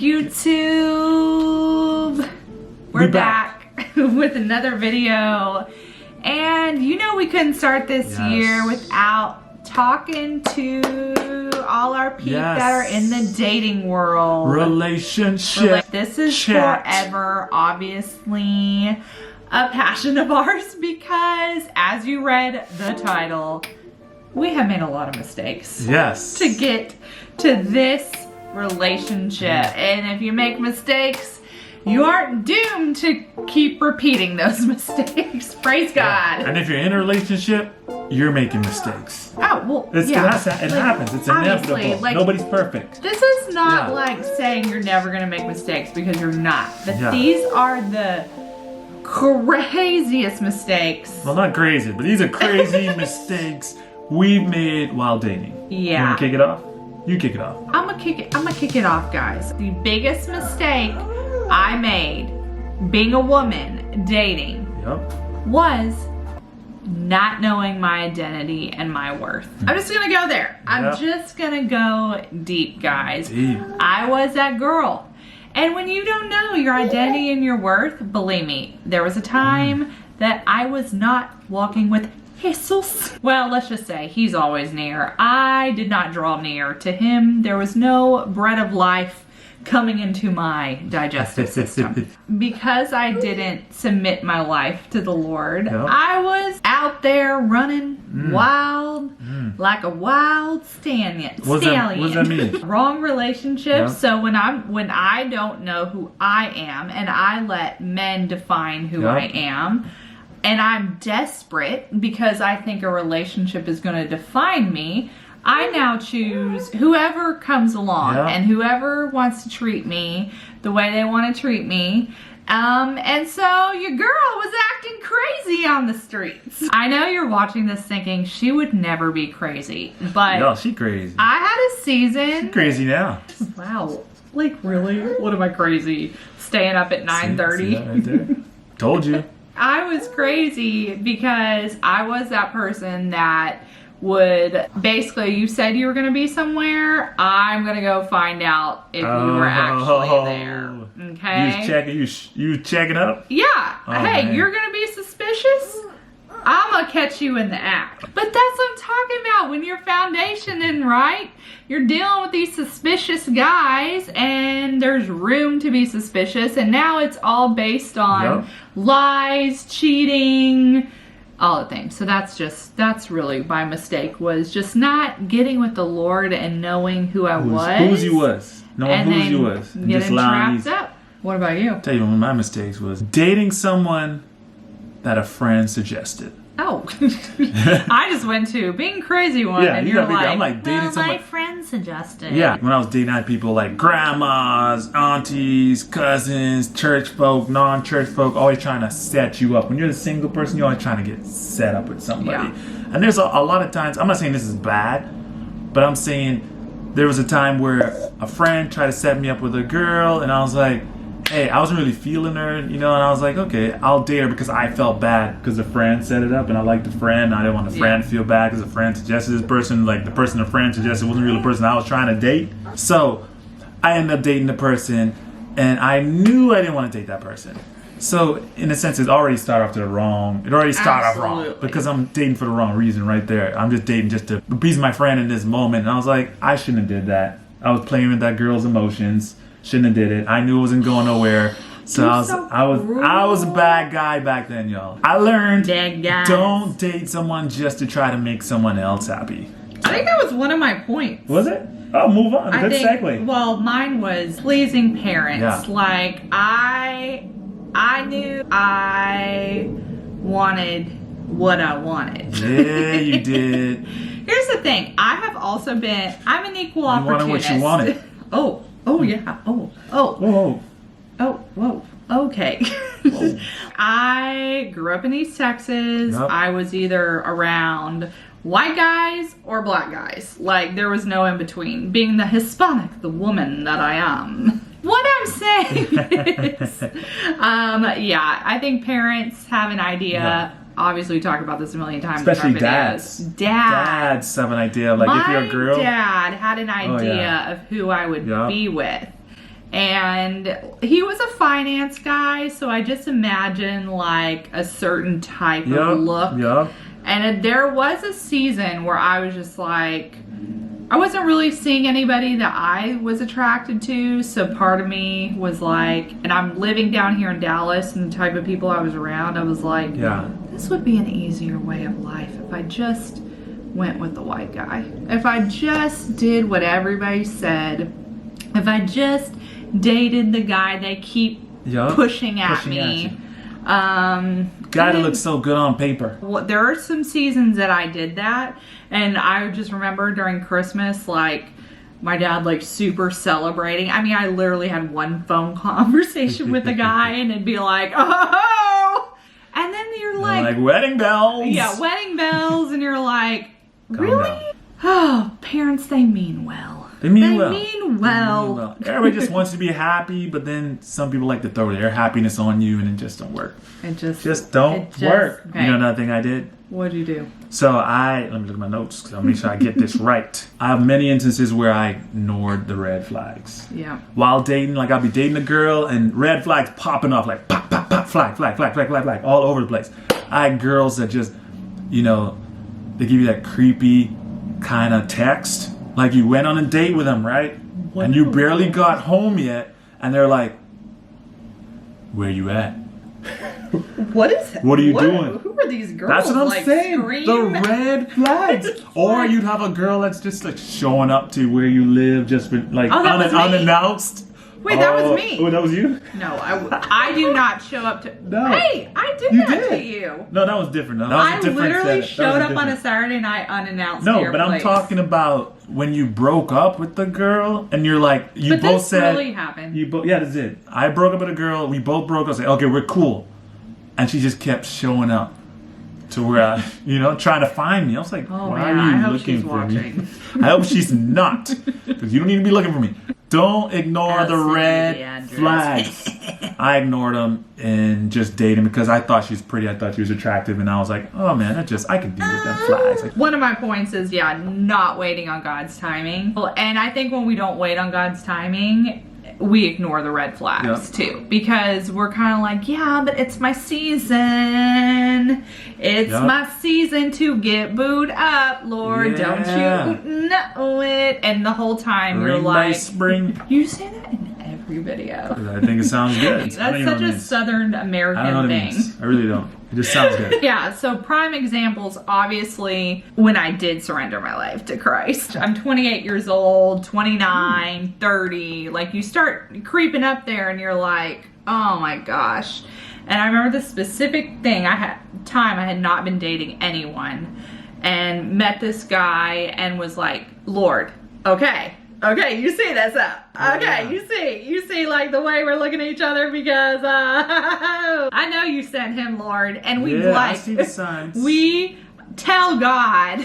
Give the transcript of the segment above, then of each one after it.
YouTube, we're back with another video, and you know we couldn't start this year without talking to all our peeps that are in the dating world. Relationship. This is forever, obviously, a passion of ours because, as you read the title, we have made a lot of mistakes. Yes. To get to this relationship. And if you make mistakes, you aren't doomed to keep repeating those mistakes. Praise God. And if you're in a relationship, you're making mistakes. Oh, well, it happens. It's inevitable. Nobody's perfect. This is not like saying you're never going to make mistakes, because you're not. But these are the craziest mistakes. Well, not crazy, but these are crazy mistakes we've made while dating. Yeah. You want to kick it off? You kick it off. I'm gonna kick it off, guys. The biggest mistake I made being a woman dating was not knowing my identity and my worth. I'm just gonna go there. I'm just gonna go deep, guys. I was that girl. And when you don't know your identity and your worth, believe me, there was a time that I was not walking with Jesus. Well, let's just say he's always near. I did not draw near to him. There was no bread of life coming into my digestive system. Because I didn't submit my life to the Lord, I was out there running wild, like a wild stallion. What does that mean? Wrong relationship. So when I don't know who I am and I let men define who I am, and I'm desperate because I think a relationship is going to define me, I now choose whoever comes along and whoever wants to treat me the way they want to treat me. And so your girl was acting crazy on the streets. I know you're watching this thinking she would never be crazy, but no, she crazy. I had a season. She's crazy now. Wow. Like, really? What am I crazy? Staying up at 9:30? See that right there? Told you. I was crazy because I was that person that would basically, you said you were going to be somewhere, I'm going to go find out if you were actually there. Okay? You checking up? Yeah. Oh, hey, man. You're going to be suspicious? I'm going to catch you in the act. But that's what I'm talking about. When your foundation isn't right, you're dealing with these suspicious guys, and there's room to be suspicious, and now it's all based on lies, cheating, all the things. So that's really my mistake, was just not getting with the Lord and knowing who I was. Whose you was. Knowing whose you was. And getting trapped up. What about you? I'll tell you, one of my mistakes was dating someone that a friend suggested. Oh, I just went to being crazy one, and you're like, I'm like dating someone. My friend suggested. Yeah, when I was dating, I had people like grandmas, aunties, cousins, church folk, non-church folk, always trying to set you up. When you're the single person, you're always trying to get set up with somebody. And there's a lot of times, I'm not saying this is bad, but I'm saying there was a time where a friend tried to set me up with a girl, and I was like, hey, I wasn't really feeling her, and I was like, okay, I'll date her because I felt bad because the friend set it up, and I liked the friend. I didn't want the friend to feel bad because the friend suggested this person. Like, the person the friend suggested wasn't really the person I was trying to date. So I ended up dating the person, and I knew I didn't want to date that person. So in a sense, it already started off wrong because I'm dating for the wrong reason right there. I'm just dating just to appease my friend in this moment, and I was like, I shouldn't have did that. I was playing with that girl's emotions. Shouldn't have did it. I knew it wasn't going nowhere. So I was a bad guy back then, y'all. I learned don't date someone just to try to make someone else happy. I think that was one of my points. Was it? Oh, move on. Good segue. Well, mine was pleasing parents. Yeah. Like, I knew I wanted what I wanted. Yeah, you did. Here's the thing. I'm an equal opportunist. You wanted what you wanted. Oh yeah. Whoa. Okay. Whoa. I grew up in East Texas. I was either around white guys or black guys. Like, there was no in between. Being the Hispanic, the woman that I am. What I'm saying is, I think parents have an idea. Obviously, we talk about this a million times. Especially in our videos. Dads have an idea. Like, if you're a girl. My dad had an idea of who I would be with. And he was a finance guy, so I just imagine like a certain type of look. Yep. And there was a season where I was just like, I wasn't really seeing anybody that I was attracted to, so part of me was like, and I'm living down here in Dallas, and the type of people I was around, I was like, this would be an easier way of life if I just went with the white guy. If I just did what everybody said. If I just dated the guy they keep pushing at me. Guy that looks so good on paper. Well, there are some seasons that I did that, and I just remember during Christmas, like, my dad, like, super celebrating. I mean, I literally had one phone conversation with a guy, and it'd be like, oh! And then you're like wedding bells. Yeah, wedding bells, and you're like, really? Oh, parents, they mean well. They mean well. Everybody just wants to be happy, but then some people like to throw their happiness on you, and it just don't work. It just don't work. Okay. You know another thing I did? What'd you do? So let me look at my notes, because I'll make sure I get this right. I have many instances where I ignored the red flags. Yeah. While dating, like I'll be dating a girl, and red flags popping off, like pop, pop, pop, flag, all over the place. I had girls that just, they give you that creepy kind of text. Like you went on a date with them, right? And you barely got home yet, and they're like, where you at? What is it? What are you doing? Who are these girls? That's what I'm saying. Scream? The red flags. Or you'd have a girl that's just like showing up to where you live, just like unannounced. Wait, that was me. Oh, that was you? No, I do not show up to. No. Hey, I did that to you. No, that was different. That was a different literally setup. showed up on a Saturday night unannounced. No, but I'm talking about when you broke up with the girl, and you're like, you but both said. Really happened. Yeah, that's it. I broke up with a girl. We both broke up. I said, okay, we're cool, and she just kept showing up to where trying to find me. I was like, why are you looking for me? I hope she's not, because you don't need to be looking for me. Don't ignore the red flags. I ignored them and just dated because I thought she was pretty. I thought she was attractive, and I was like, oh man, I can deal with them flags. One of my points is, not waiting on God's timing. And I think when we don't wait on God's timing, we ignore the red flags too, because we're kind of like, but it's my season. It's my season to get booed up, Lord. Don't you know it? And the whole time you're like, spring. You say that in every video. I think it sounds good. That's such a Southern American thing. I really don't. It just sounds good. Yeah, so prime examples, obviously, when I did surrender my life to Christ. I'm 28 years old, 29, 30. Like, you start creeping up there and you're like, oh my gosh. And I remember the specific thing, I had not been dating anyone, and met this guy and was like, Lord, okay, you see this up. Okay, you see like the way we're looking at each other, because I know you sent him, Lord. And I see the signs. We tell God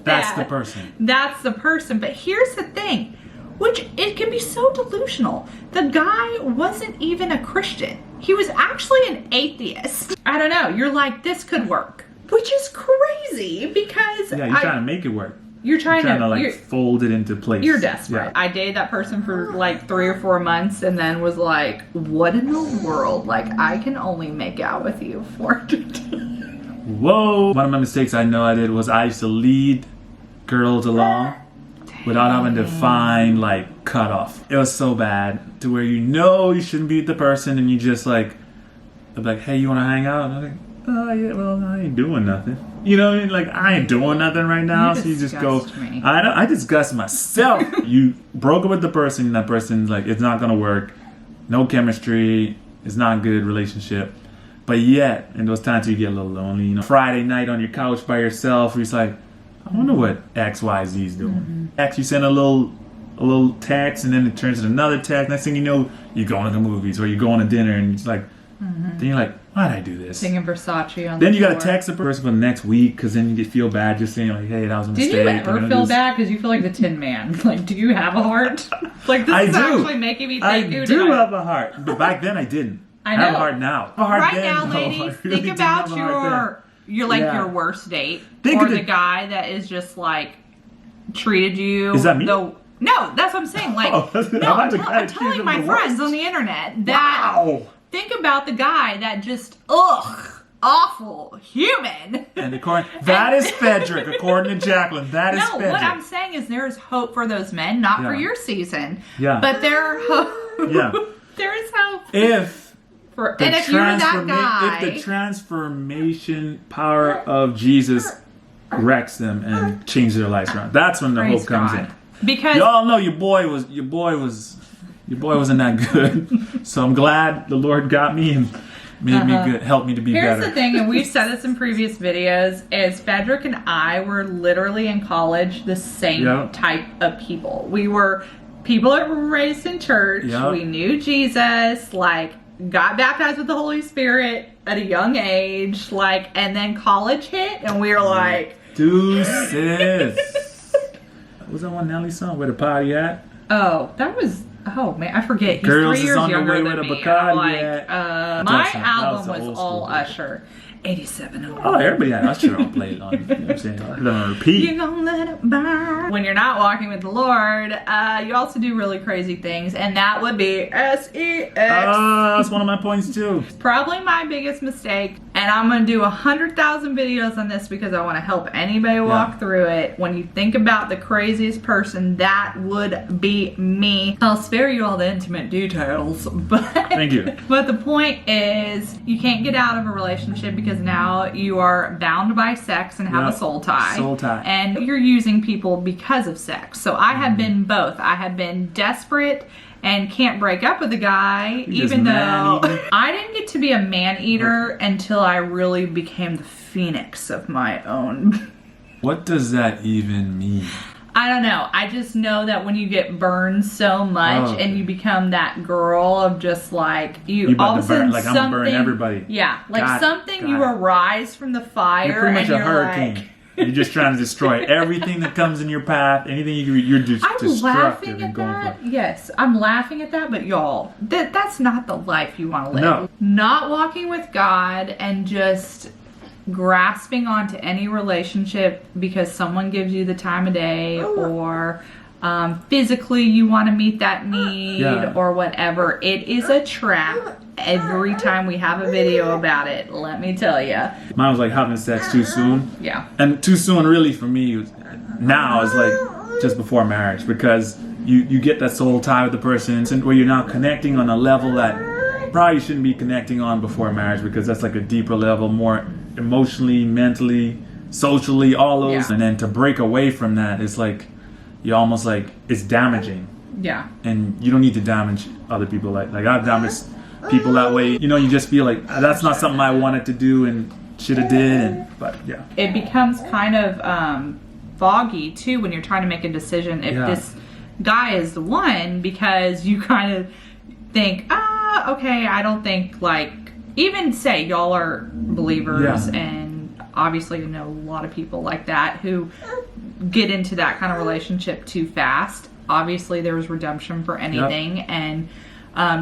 that's the person. That's the person. But here's the thing, which it can be so delusional. The guy wasn't even a Christian. He was actually an atheist. I don't know. You're like, this could work. Which is crazy, because you're trying to make it work. You're trying to fold it into place. You're desperate. Yeah. I dated that person for like 3 or 4 months, and then was like, what in the world? Like, I can only make out with you 4 times. Whoa. One of my mistakes I know I did was I used to lead girls along without having to find like cutoff. It was so bad to where you shouldn't be with the person, and you just like, they're like, hey, you want to hang out? And I'm like, oh yeah, well, I ain't doing nothing. You know what I mean? Like, I ain't doing nothing right now. So you just go, me. I disgust myself. You broke up with the person, and that person's like, it's not gonna work. No chemistry. It's not a good relationship. But yet, in those times you get a little lonely. Friday night on your couch by yourself, you're just like, I wonder what XYZ's doing. X, you send a little text, and then it turns into another text. Next thing you know, you're going to the movies, or you're going to dinner, and it's like, then you're like, why'd I do this? Singing Versace on then the you floor. gotta text the person for the next week, because then you feel bad just saying like, hey, that was a mistake. Did you ever feel bad because you feel like the Tin Man? Like, do you have a heart? Like, this is actually making me think. I do have a heart, but back then I didn't. I know. have a heart now. Ladies, think about your worst date, or the guy that is just like treated you. Is that me? No, that's what I'm saying. Like, no, I'm telling my friends on the internet that think about the guy that just awful human. And that is Fedrick, according to Jaclyn. That is Fedrick. What I'm saying is there is hope for those men, not for your season. Yeah. But there is hope. If you're that guy, if the transformation power of Jesus wrecks them and changes their lives around, that's when the hope comes in. Because y'all know your boy wasn't that good. So I'm glad the Lord got me and made me good, helped me to be better. Here's the thing, and we've said this in previous videos, is Fedrick and I were literally in college the same type of people. We were people that were raised in church. We knew Jesus, like, got baptized with the Holy Spirit at a young age, like, and then college hit, and we were like, deuces. What was that one Nelly song? Where the party at? Oh, that was. Oh man, I forget. He's Girls 3 years is on younger the way than with a me. Bacardi My album was all Usher. 87. Oh, everybody had Usher on play on. You know what I'm saying? On repeat. You're gonna let it burn. When you're not walking with the Lord, you also do really crazy things, and that would be sex. That's one of my points too. Probably my biggest mistake, and I'm gonna do 100,000 videos on this because I want to help anybody walk through it. When you think about the craziest person, that would be me. I'll spare you all the intimate details, but thank you. But the point is, you can't get out of a relationship because now you are bound by sex and have a soul tie. Soul tie. And you're using people because of sex. So I have been both. I have been desperate and can't break up with a guy, even though I didn't get to be a man eater until I really became the phoenix of my own. What does that even mean? I don't know. I just know that when you get burned so much and you become that girl of just like you all of a sudden like I'm gonna burn everybody. Yeah, like you arise from the fire. You're pretty much and a hurricane. Like, you're just trying to destroy everything that comes in your path. Anything you're just destructive and going for. Yes, I'm laughing at that, but y'all, that's not the life you want to live. No. Not walking with God and just grasping onto any relationship because someone gives you the time of day or physically you want to meet that need or whatever. It is a trap every time we have a video about it, let me tell you. Mine was like having sex too soon. Yeah. And too soon really for me now is like just before marriage, because you get that soul tie with the person where you're now connecting on a level that probably shouldn't be connecting on before marriage, because that's like a deeper level, more emotionally, mentally, socially, all those. And then to break away from that, it's like you're almost like it's damaging. Yeah. And you don't need to damage other people. Like I've damaged people that way. You know, you just feel like that's not something I wanted to do and should have did. But yeah, it becomes kind of foggy too when you're trying to make a decision if this guy is the one, because you kind of think, okay, I don't think, like, even say y'all are believers and obviously you know a lot of people like that who get into that kind of relationship too fast. Obviously there was redemption for anything, and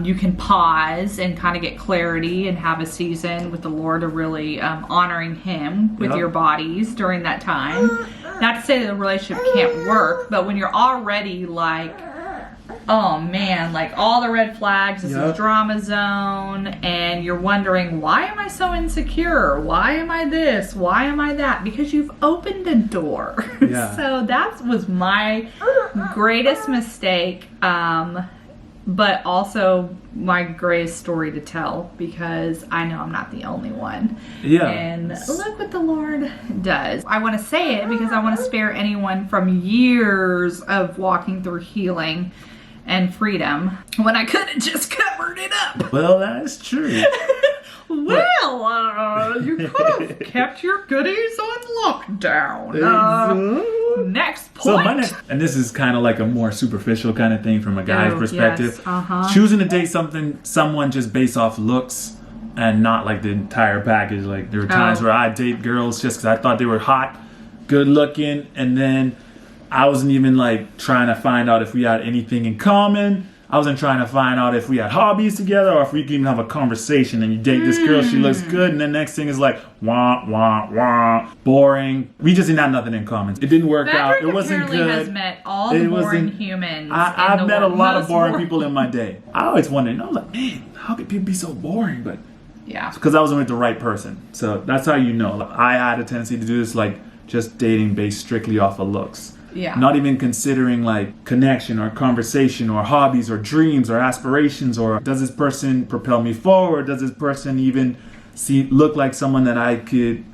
you can pause and kind of get clarity and have a season with the Lord of really honoring Him with your bodies during that time. Not to say that the relationship can't work, but when you're already like, oh man, like all the red flags, this is drama zone, and you're wondering, why am I so insecure? Why am I this? Why am I that? Because you've opened a door. So that was my greatest mistake, but also my greatest story to tell, because I know I'm not the only one. And look what the Lord does. I want to say it because I want to spare anyone from years of walking through healing and freedom when I could have just covered it up. Well, that's true. Well, you could have kept your goodies on lockdown. Next point. So and this is kind of like a more superficial kind of thing from a guy's perspective. Choosing to date someone just based off looks and not like the entire package. Like there were times where I date girls just because I thought they were hot, good looking, and then I wasn't even like trying to find out if we had anything in common. I wasn't trying to find out if we had hobbies together or if we could even have a conversation. And you date this girl, she looks good, and the next thing is like, wah, wah, wah, boring. We just didn't have nothing in common. It didn't work out. It wasn't good. Has met all the boring humans. I've met a lot of boring people in my day. I always wondered, I was like, man, how could people be so boring? But yeah, because I wasn't with the right person. So that's how you know. Like, I had a tendency to do this, like just dating based strictly off of looks. Yeah. Not even considering like connection or conversation or hobbies or dreams or aspirations or does this person propel me forward? Does this person even look like someone that I could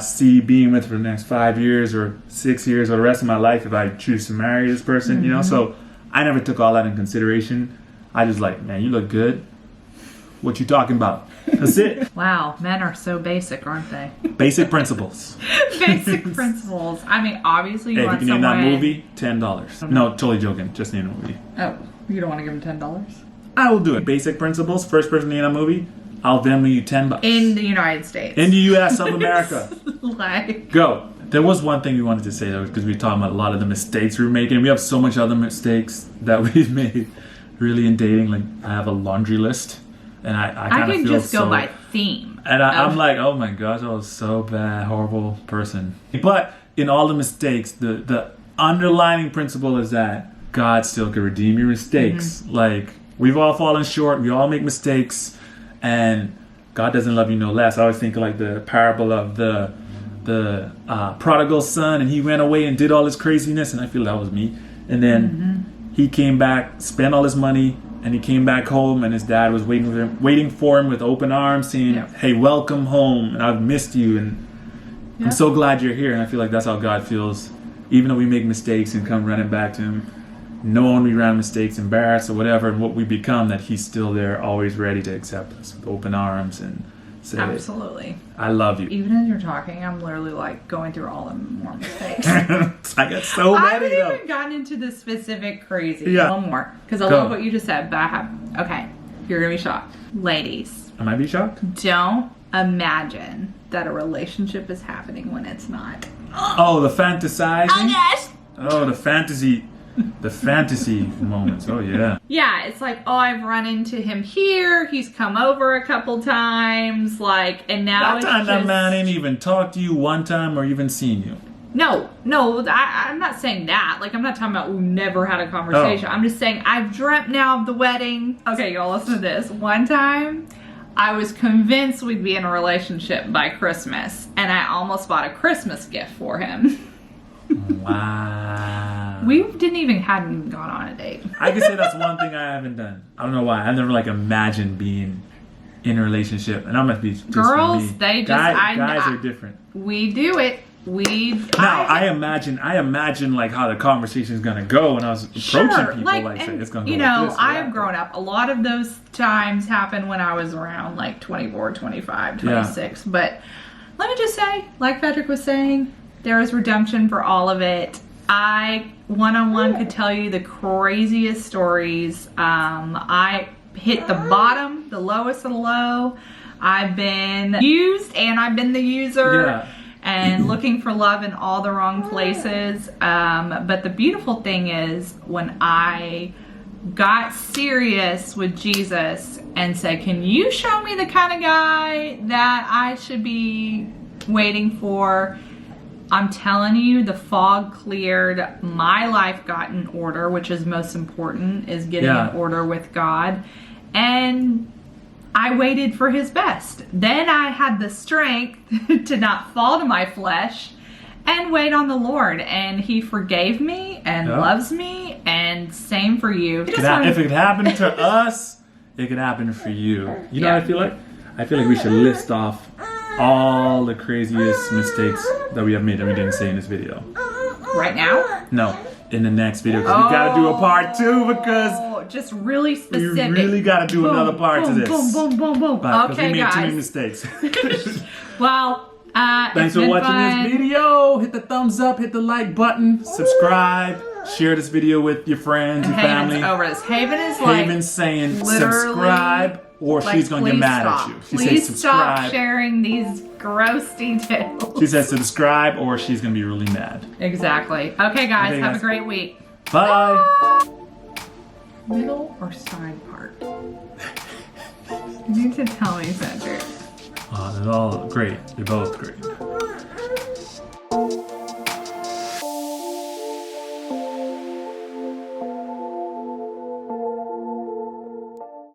see being with for the next 5 years or 6 years or the rest of my life if I choose to marry this person, you know? So I never took all that in consideration. I just like, man, you look good. What you talking about? That's it. Wow, men are so basic, aren't they? Basic principles. Basic principles. I mean, obviously you want if you can someone... name that movie, $10. No, totally joking. Just name the movie. Oh, you don't want to give him $10? I will do it. Basic principles. First person to name a movie, I'll Venmo you $10. In the United States. In the U.S. of America. Like... Go. There was one thing we wanted to say though, because we were talking about a lot of the mistakes we were making. We have so much other mistakes that we've made really in dating. Like, I have a laundry list. And I kind of feel can just go by theme. And I'm like, oh my gosh, I was so bad, horrible person. But in all the mistakes, the underlining principle is that God still can redeem your mistakes. Like, we've all fallen short. We all make mistakes. And God doesn't love you no less. I always think of like the parable of the prodigal son. And he went away and did all this craziness. And I feel that was me. And then he came back, spent all his money. And he came back home, and his dad was waiting for him with open arms, saying, "Hey, welcome home, and I've missed you, and I'm so glad you're here." And I feel like that's how God feels, even though we make mistakes and come running back to Him, knowing we ran mistakes, embarrassed or whatever, and what we become, that He's still there, always ready to accept us with open arms and say, "Absolutely, I love you." Even as you're talking, I'm literally like going through all the more mistakes. I got so many. I haven't even gotten into the specific crazy. Yeah. One more, because I love what you just said, but I have. Okay, you're gonna be shocked, ladies. Am I be shocked? Don't imagine that a relationship is happening when it's not. Oh, the fantasizing. Oh gosh. Oh, the fantasy. The fantasy moments. Oh, yeah. Yeah, it's like, oh, I've run into him here. He's come over a couple times. Like, and now that time that man ain't even talked to you one time or even seen you. No, I'm not saying that. Like, I'm not talking about we never had a conversation. I'm just saying I've dreamt now of the wedding. Okay, y'all, listen to this. One time, I was convinced we'd be in a relationship by Christmas, and I almost bought a Christmas gift for him. Wow. We hadn't even gone on a date. I can say that's one thing I haven't done. I don't know why. I never like imagined being in a relationship, and I must be just girls. Me. They just guys are different. We do it. I imagine like how the conversation is gonna go when I was approaching people. Like it's gonna go. You know, like this, I have grown up. A lot of those times happened when I was around like 24, 25, 26. Yeah. But let me just say, like Fedrick was saying, there is redemption for all of it. I one-on-one could tell you the craziest stories. I hit the bottom, the lowest of the low. I've been used and I've been the user. Yeah. And looking for love in all the wrong places. But the beautiful thing is when I got serious with Jesus and said, can you show me the kind of guy that I should be waiting for? I'm telling you, the fog cleared. My life got in order, which is most important, is getting in order with God. And I waited for his best. Then I had the strength to not fall to my flesh and wait on the Lord. And he forgave me and loves me, and same for you. If it happened to us, it could happen for you. You know what I feel like? I feel like we should list off all the craziest mistakes that we have made that we didn't say in this video. Right now? No, in the next video. Because we got to do a part 2 because... Just really specific. We really got to do another part to this. Boom. Okay, we made guys. too many mistakes. Well, thanks for watching this video. Hit the thumbs up, hit the like button, subscribe, share this video with your friends and family. Haven's over this. Haven is like Haven's saying subscribe, or she's gonna get mad at you. She please says subscribe. Stop sharing these gross details. She says subscribe, or she's gonna be really mad. Exactly. Okay, guys. Have a great week. Bye. Middle or side part? You need to tell me, Cedric. They're all great. They're both great.